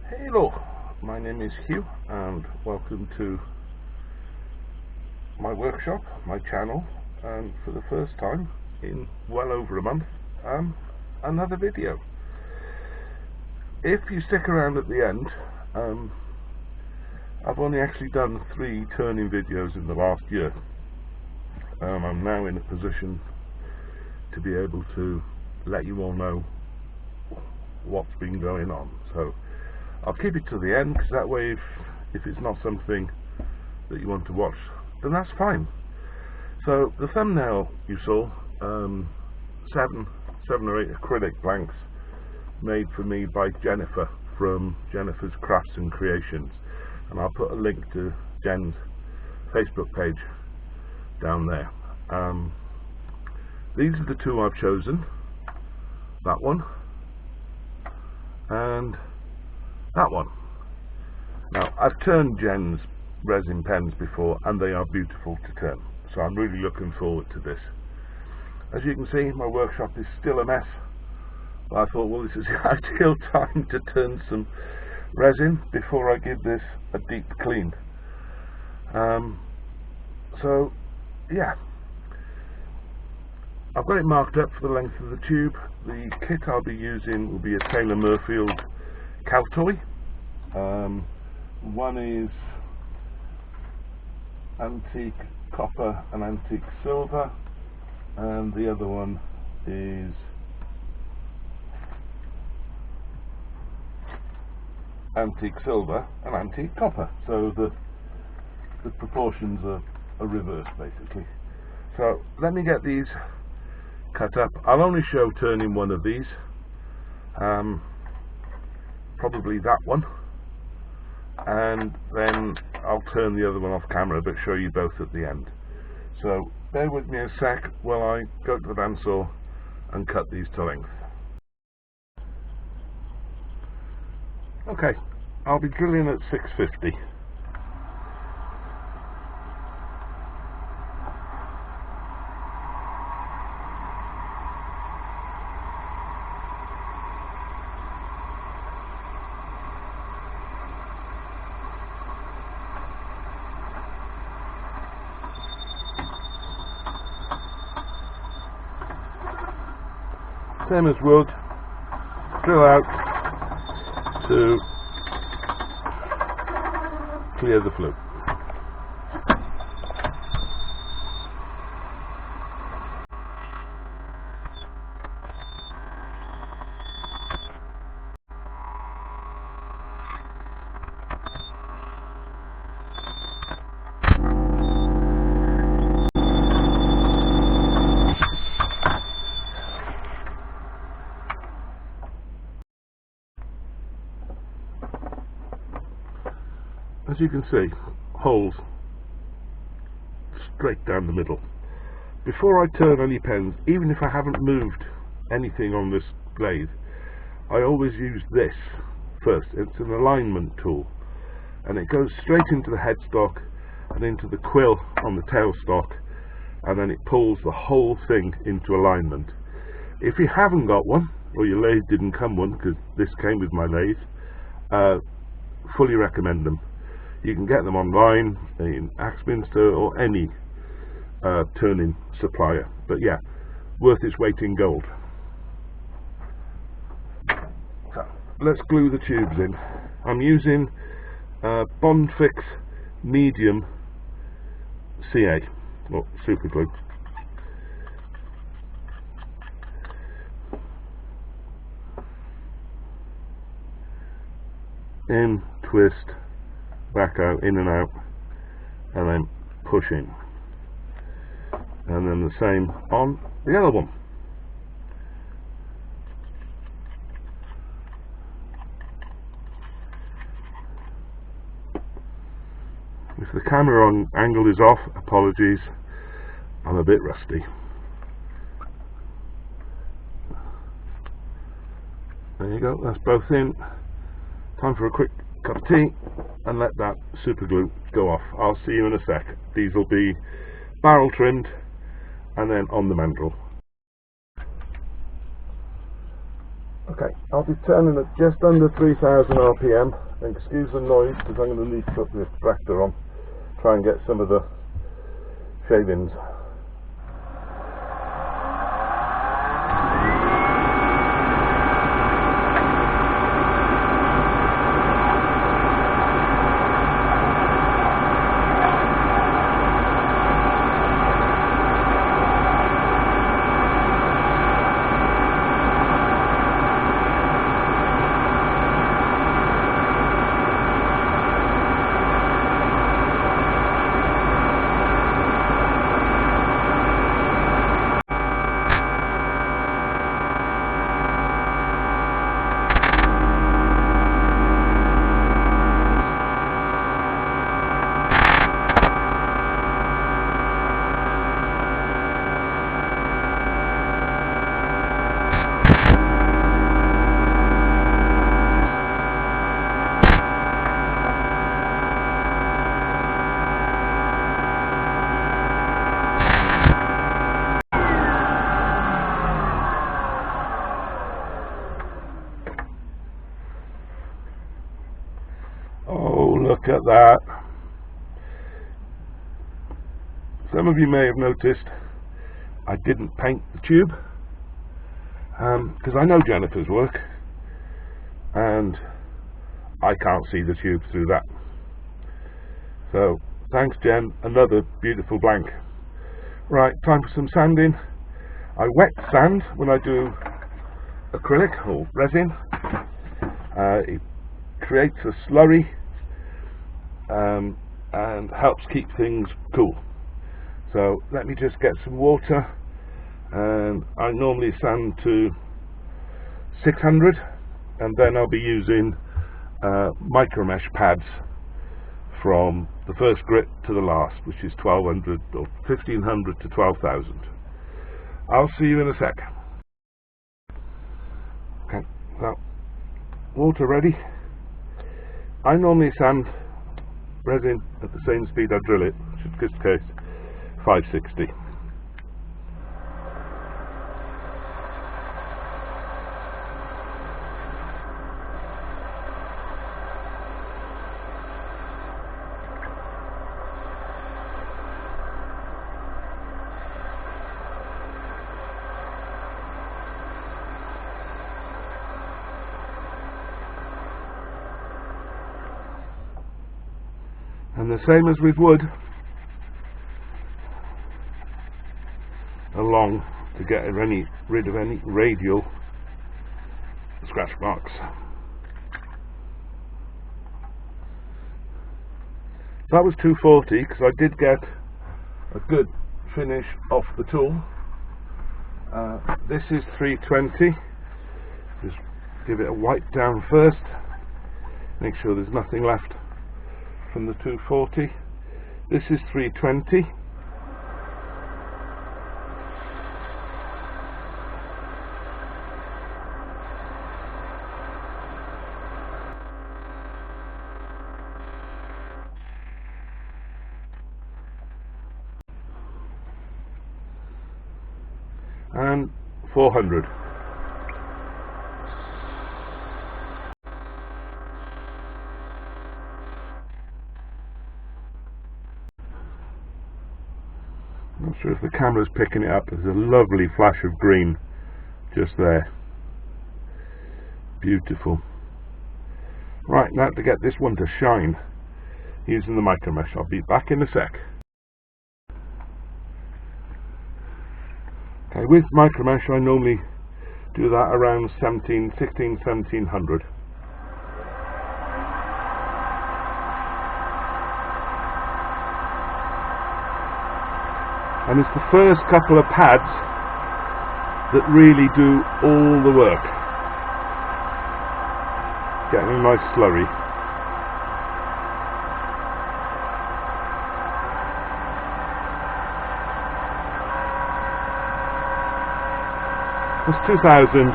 Hello, my name is Hugh and welcome to my workshop, my channel, and for the first time in well over a month, another video. If you stick around at the end, I've only actually done 3 turning videos in the last year. I'm now in a position to be able to let you all know what's been going on, so I'll keep it to the end, because that way if it's not something that you want to watch, then that's fine. So the thumbnail you saw, 7 or 8 acrylic blanks made for me by Jennifer from Jennifer's Crafts and Creations, and I'll put a link to Jen's Facebook page down there. These are the 2 I've chosen, that one and that one. Now, I've turned Jen's resin pens before and they are beautiful to turn, so I'm really looking forward to this. As you can see, my workshop is still a mess, but I thought, well, this is the ideal time to turn some resin before I give this a deep clean. So yeah, I've got it marked up for the length of the tube. The kit I'll be using will be a Taylor Mirfield Keltoi. One is antique copper and antique silver, and the other one is antique silver and antique copper, so the proportions are reversed basically. So let me get these cut up. I'll only show turning one of these, probably that one, and then I'll turn the other one off camera but show you both at the end. So bear with me a sec while I go to the bandsaw and cut these to length. Okay, I'll be drilling at 650. Same as wood, drill out to clear the flue. As you can see, holes straight down the middle. Before I turn any pens, even if I haven't moved anything on this blade, I always use this first. It's an alignment tool, and it goes straight into the headstock and into the quill on the tailstock, and then it pulls the whole thing into alignment. If you haven't got one, or your lathe didn't come one, because this came with my lathe, fully recommend them. You can get them online in Axminster or any turning supplier, but yeah, worth its weight in gold. So let's glue the tubes in. I'm using Bond Fix Medium CA, or super glue. In, twist, back out, in and out, and then push in, and then the same on the other one. If the camera on angle is off, apologies, I'm a bit rusty. There you go, that's both in. Time for a quick cup of tea and let that super glue go off. I'll see you in a sec. These will be barrel trimmed and then on the mandrel. Okay, I'll be turning at just under 3000 RPM, and excuse the noise because I'm going to need to put the extractor on, try and get some of the shavings. Look at that. Some of you may have noticed I didn't paint the tube because I know Jennifer's work and I can't see the tube through that. So thanks Jen, another beautiful blank. Right, time for some sanding. I wet sand when I do acrylic or resin. It creates a slurry and helps keep things cool. So let me just get some water, and I normally sand to 600, and then I'll be using Micromesh Pads from the first grit to the last, which is 1200 or 1500 to 12,000. I'll see you in a sec. Okay, so water ready. I normally sand resin at the same speed I drill it, which in this case 560. And the same as with wood, along to get rid of any radial scratch marks. That was 240 because I did get a good finish off the tool. This is 320. Just give it a wipe down first, make sure there's nothing left from the 240. This is 320. And 400. Not sure if the camera's picking it up. There's a lovely flash of green just there. Beautiful. Right, now to get this one to shine using the Micromesh. I'll be back in a sec. Okay, with Micromesh I normally do that around 1700. And it's the first couple of pads that really do all the work. Getting a nice slurry. It's 2000.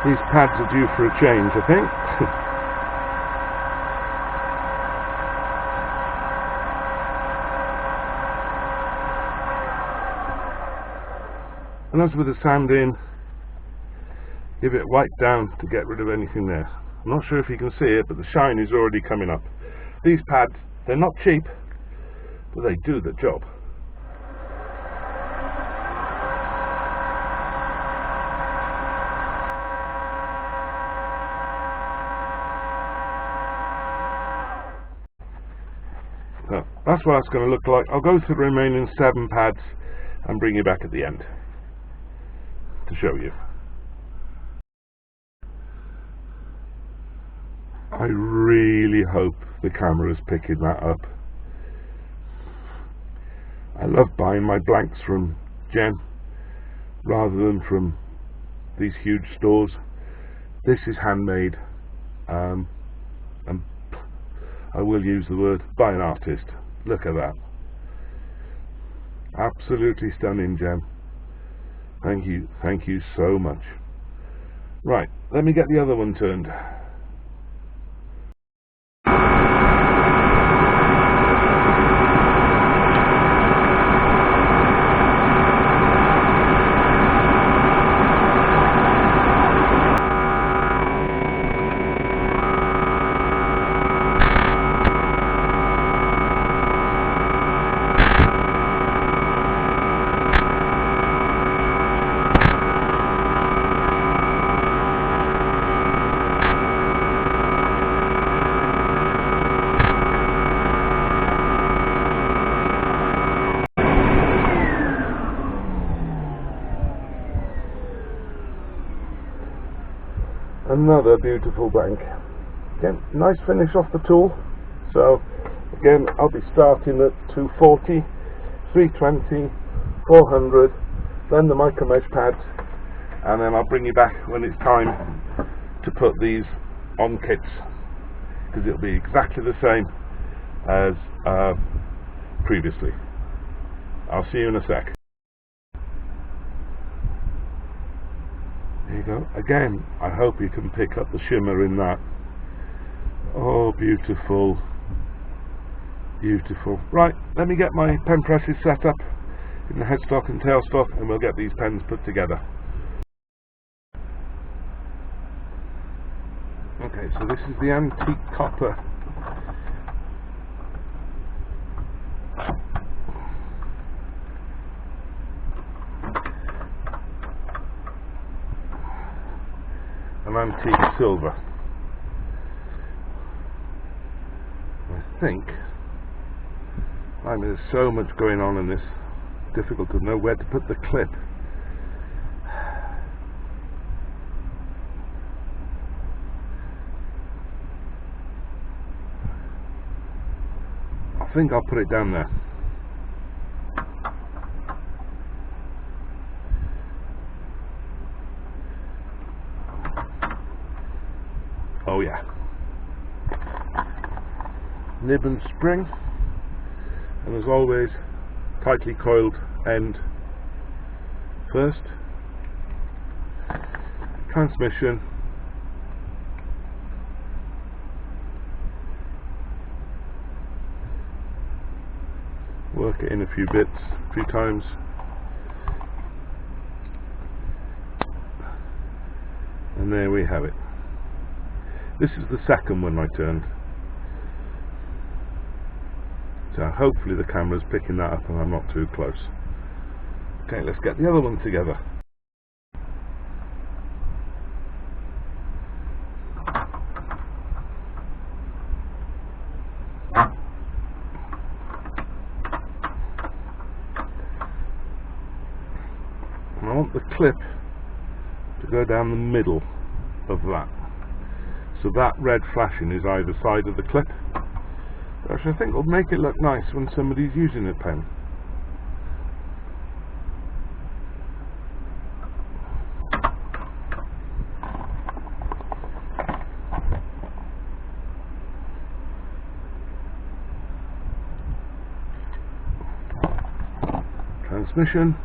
These pads are due for a change, I think. And as with the sand in, give it a wipe down to get rid of anything there. I'm not sure if you can see it, but the shine is already coming up. These pads, they're not cheap, but they do the job. So that's what it's going to look like. I'll go through the remaining 7 pads and bring you back at the end to show you. I really hope the camera is picking that up. I love buying my blanks from Jen rather than from these huge stores. This is handmade, and I will use the word by an artist. Look at that. Absolutely stunning, Jen. Thank you so much. Right, let me get the other one turned. Another beautiful bank. Again, nice finish off the tool. So again, I'll be starting at 240, 320, 400, then the Micromesh Pads, and then I'll bring you back when it's time to put these on kits, because it'll be exactly the same as previously. I'll see you in a sec. There you go. Again, I hope you can pick up the shimmer in that. Oh, beautiful. Beautiful. Right, let me get my pen presses set up in the headstock and tailstock, and we'll get these pens put together. Okay, so this is the antique copper. An antique silver. I think, I mean, there's so much going on in this, difficult to know where to put the clip. I think I'll put it down there. Oh yeah. Nib and spring, and as always, tightly coiled end first. Transmission. Work it in a few bits, a few times. And there we have it. This is the second one I turned. So hopefully the camera's picking that up and I'm not too close. Okay, let's get the other one together. And I want the clip to go down the middle of that. So that red flashing is either side of the clip, which I think will make it look nice when somebody's using a pen. Transmission.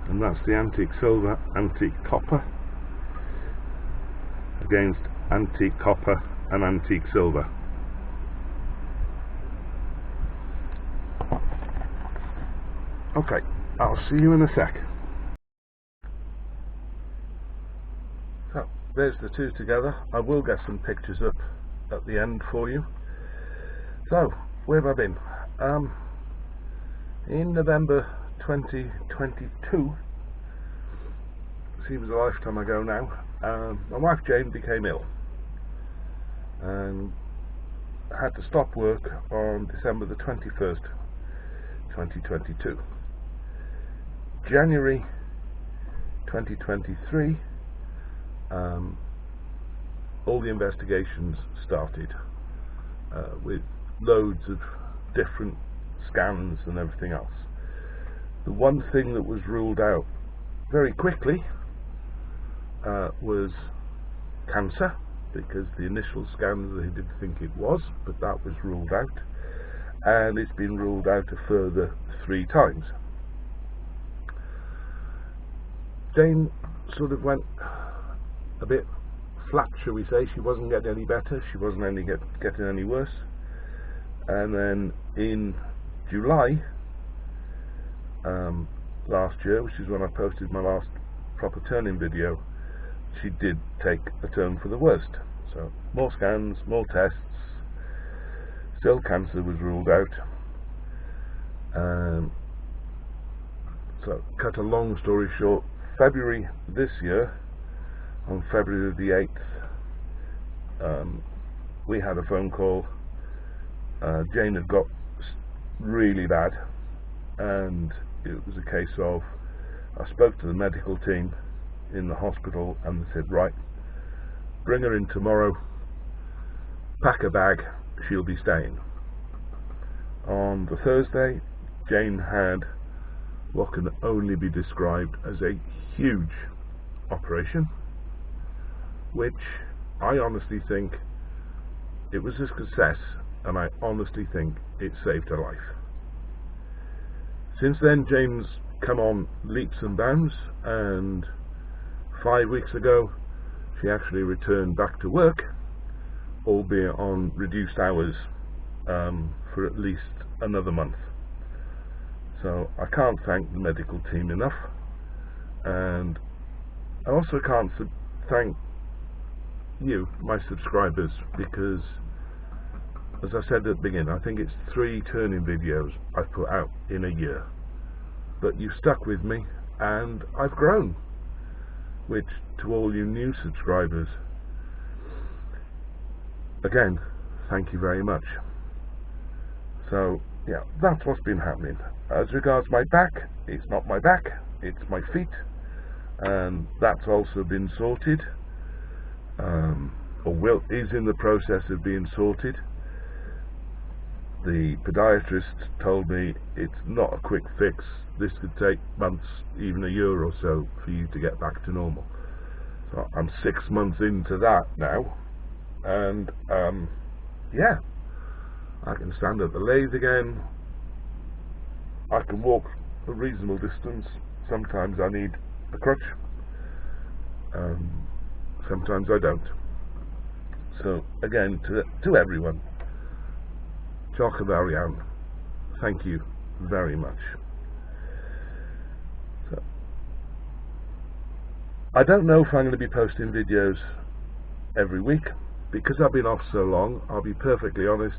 And that's the antique silver, antique copper against antique copper and antique silver. Okay, I'll see you in a sec. So there's the two together. I will get some pictures up at the end for you. So where have I been? In November 2022, seems a lifetime ago now, my wife Jane became ill and had to stop work on December the 21st, 2022. January 2023, all the investigations started with loads of different scans and everything else. The one thing that was ruled out very quickly was cancer, because the initial scans they did think it was, but that was ruled out, and it's been ruled out a further 3 times. Jane sort of went a bit flat, shall we say. She wasn't getting any better, she wasn't getting any worse, and then in July last year, which is when I posted my last proper turn-in video, she did take a turn for the worst. So more scans, more tests, still cancer was ruled out. So cut a long story short, February this year, on February the 8th, we had a phone call. Jane had got really bad, and it was a case of, I spoke to the medical team in the hospital and they said, right, bring her in tomorrow, pack a bag, she'll be staying. On the Thursday, Jane had what can only be described as a huge operation, which I honestly think it was a success, and I honestly think it saved her life. Since then, Jane's come on leaps and bounds, and 5 weeks ago she actually returned back to work, albeit on reduced hours, for at least another month. So I can't thank the medical team enough, and I also can't thank you, my subscribers, because as I said at the beginning, I think it's 3 turn-in videos I've put out in a year, but you stuck with me and I've grown, which to all you new subscribers, again, thank you very much. So yeah, that's what's been happening. As regards my back, it's not my back, it's my feet, and that's also been sorted, is in the process of being sorted. The podiatrist told me it's not a quick fix, this could take months, even a year or so, for you to get back to normal. So I'm 6 months into that now, and yeah, I can stand at the lathe again, I can walk a reasonable distance. Sometimes I need a crutch, sometimes I don't. So again, to everyone, Chakavarian, thank you very much. So, I don't know if I'm going to be posting videos every week, because I've been off so long. I'll be perfectly honest,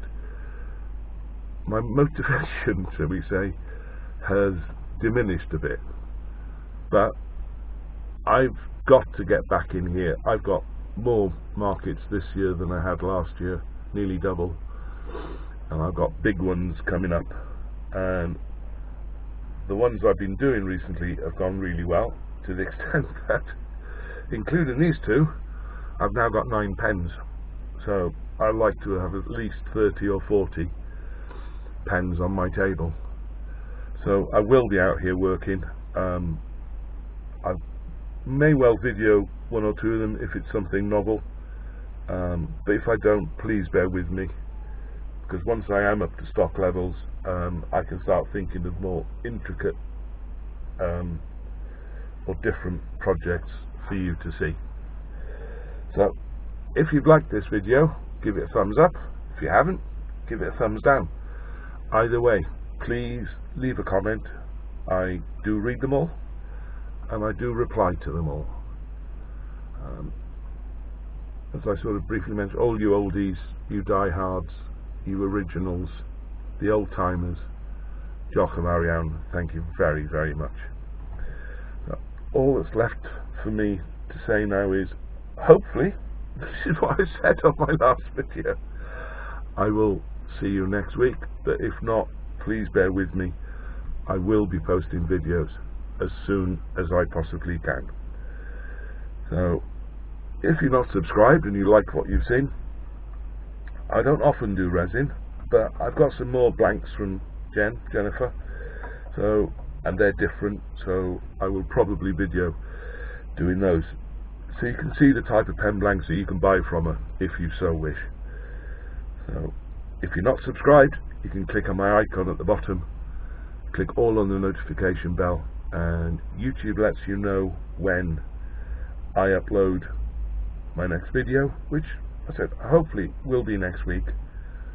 my motivation, shall we say, has diminished a bit, but I've got to get back in here. I've got more markets this year than I had last year, nearly double, and I've got big ones coming up, and the ones I've been doing recently have gone really well, to the extent that, including these two, I've now got 9 pens. So I like to have at least 30 or 40 pens on my table. So I will be out here working. I may well video 1 or 2 of them if it's something novel, but if I don't, please bear with me, because once I am up to stock levels, I can start thinking of more intricate or different projects for you to see. So if you've liked this video, give it a thumbs up. If you haven't, give it a thumbs down. Either way, please leave a comment, I do read them all, and I do reply to them all. As I sort of briefly mentioned, all you oldies, you diehards, you originals, the old timers, Jock and Marianne, thank you very, very much. All that's left for me to say now is, hopefully, this is what I said on my last video, I will see you next week, but if not, please bear with me. I will be posting videos as soon as I possibly can. So, if you're not subscribed and you like what you've seen, I don't often do resin, but I've got some more blanks from Jennifer, so, and they're different, so I will probably video doing those, so you can see the type of pen blanks that you can buy from her if you so wish. So if you're not subscribed, you can click on my icon at the bottom, click all on the notification bell, and YouTube lets you know when I upload my next video, which I said hopefully will be next week.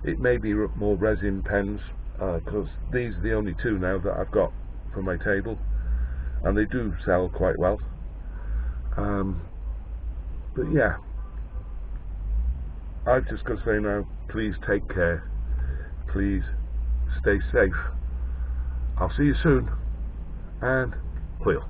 It may be more resin pens, because these are the only two now that I've got for my table, and they do sell quite well. But yeah, I've just got to say now, please take care, please stay safe. I'll see you soon, and wheel.